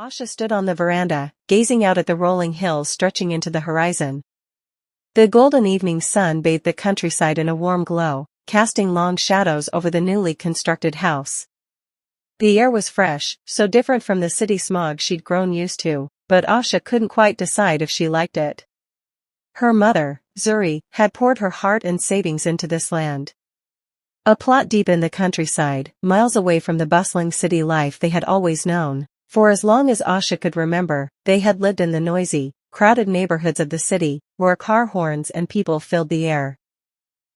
Asha stood on the veranda, gazing out at the rolling hills stretching into the horizon. The golden evening sun bathed the countryside in a warm glow, casting long shadows over the newly constructed house. The air was fresh, so different from the city smog she'd grown used to, but Asha couldn't quite decide if she liked it. Her mother, Zuri, had poured her heart and savings into this land. A plot deep in the countryside, miles away from the bustling city life they had always known. For as long as Asha could remember, they had lived in the noisy, crowded neighborhoods of the city, where car horns and people filled the air.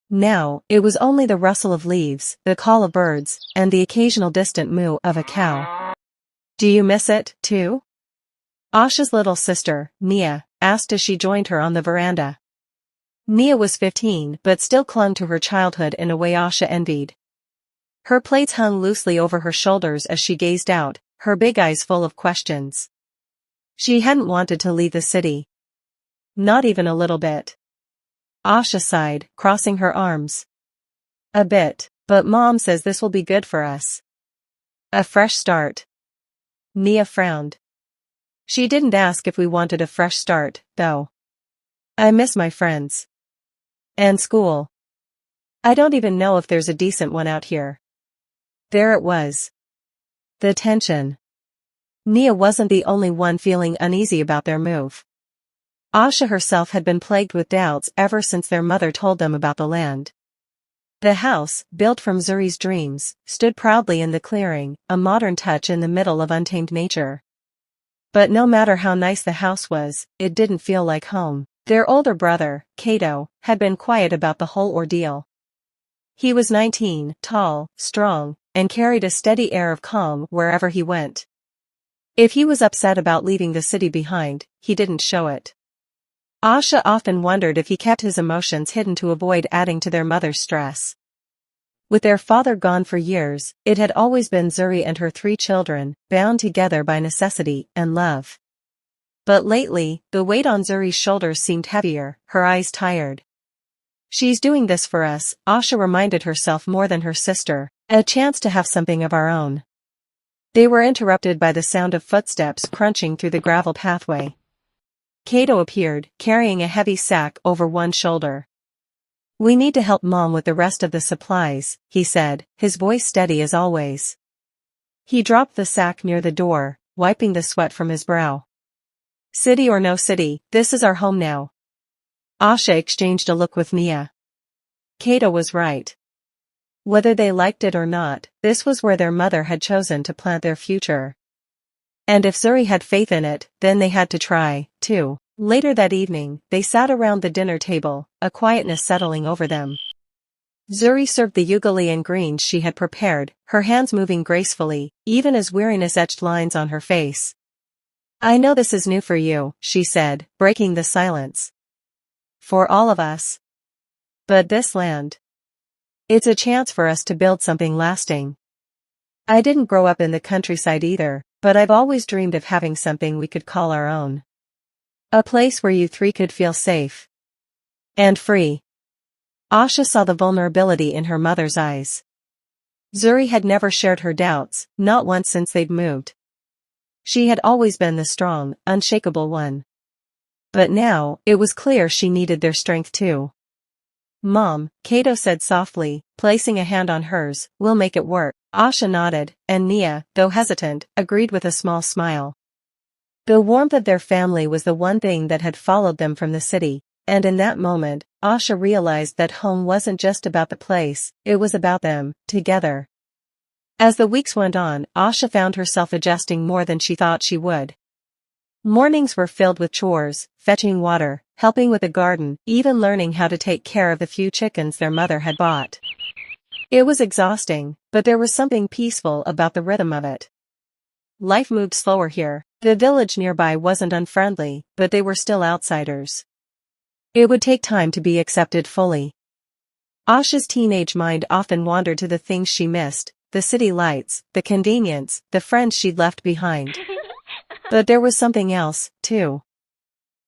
Now, it was only the rustle of leaves, the call of birds, and the occasional distant moo of a cow. "Do you miss it, too?" Asha's little sister, Nia, asked as she joined her on the veranda. Nia was 15 but still clung to her childhood in a way Asha envied. Her plaits hung loosely over her shoulders as she gazed out, her big eyes full of questions. She hadn't wanted to leave the city. Not even a little bit. Asha sighed, crossing her arms. "A bit, but Mom says this will be good for us. A fresh start." Nia frowned. She didn't ask if we wanted a fresh start, though. "I miss my friends. And school. I don't even know if there's a decent one out here." There it was. The tension. Nia wasn't the only one feeling uneasy about their move. Asha herself had been plagued with doubts ever since their mother told them about the land. The house, built from Zuri's dreams, stood proudly in the clearing, a modern touch in the middle of untamed nature. But no matter how nice the house was, it didn't feel like home. Their older brother, Kato, had been quiet about the whole ordeal. He was 19, tall, strong, and carried a steady air of calm wherever he went. If he was upset about leaving the city behind, he didn't show it. Asha often wondered if he kept his emotions hidden to avoid adding to their mother's stress. With their father gone for years, it had always been Zuri and her 3 children, bound together by necessity and love. But lately, the weight on Zuri's shoulders seemed heavier, her eyes tired. "She's doing this for us," Asha reminded herself more than her sister, "a chance to have something of our own." They were interrupted by the sound of footsteps crunching through the gravel pathway. Kato appeared, carrying a heavy sack over one shoulder. "We need to help Mom with the rest of the supplies," he said, his voice steady as always. He dropped the sack near the door, wiping the sweat from his brow. "City or no city, this is our home now." Asha exchanged a look with Nia. Kato was right. Whether they liked it or not, this was where their mother had chosen to plant their future. And if Zuri had faith in it, then they had to try, too. Later that evening, they sat around the dinner table, a quietness settling over them. Zuri served the ugali and greens she had prepared, her hands moving gracefully, even as weariness etched lines on her face. "I know this is new for you," she said, breaking the silence. "For all of us. But this land. It's a chance for us to build something lasting. I didn't grow up in the countryside either, but I've always dreamed of having something we could call our own. A place where you 3 could feel safe. And free." Asha saw the vulnerability in her mother's eyes. Zuri had never shared her doubts, not once since they'd moved. She had always been the strong, unshakable one. But now, it was clear she needed their strength too. "Mom," Kato said softly, placing a hand on hers, "we'll make it work." Asha nodded, and Nia, though hesitant, agreed with a small smile. The warmth of their family was the one thing that had followed them from the city, and in that moment, Asha realized that home wasn't just about the place, it was about them, together. As the weeks went on, Asha found herself adjusting more than she thought she would. Mornings were filled with chores, fetching water, helping with the garden, even learning how to take care of the few chickens their mother had bought. It was exhausting, but there was something peaceful about the rhythm of it. Life moved slower here. The village nearby wasn't unfriendly, but they were still outsiders. It would take time to be accepted fully. Asha's teenage mind often wandered to the things she missed, the city lights, the convenience, the friends she'd left behind. But there was something else, too.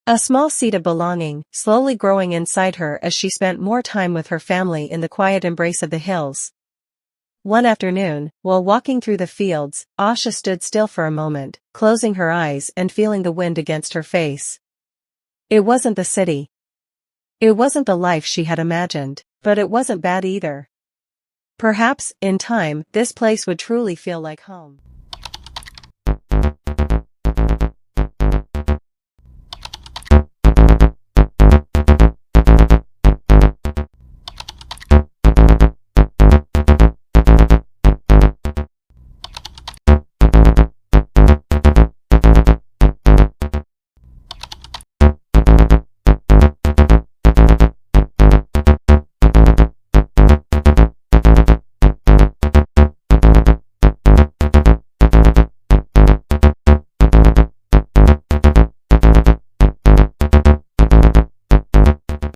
A small seed of belonging, slowly growing inside her as she spent more time with her family in the quiet embrace of the hills. One afternoon, while walking through the fields, Asha stood still for a moment, closing her eyes and feeling the wind against her face. It wasn't the city. It wasn't the life she had imagined, but it wasn't bad either. Perhaps, in time, this place would truly feel like home.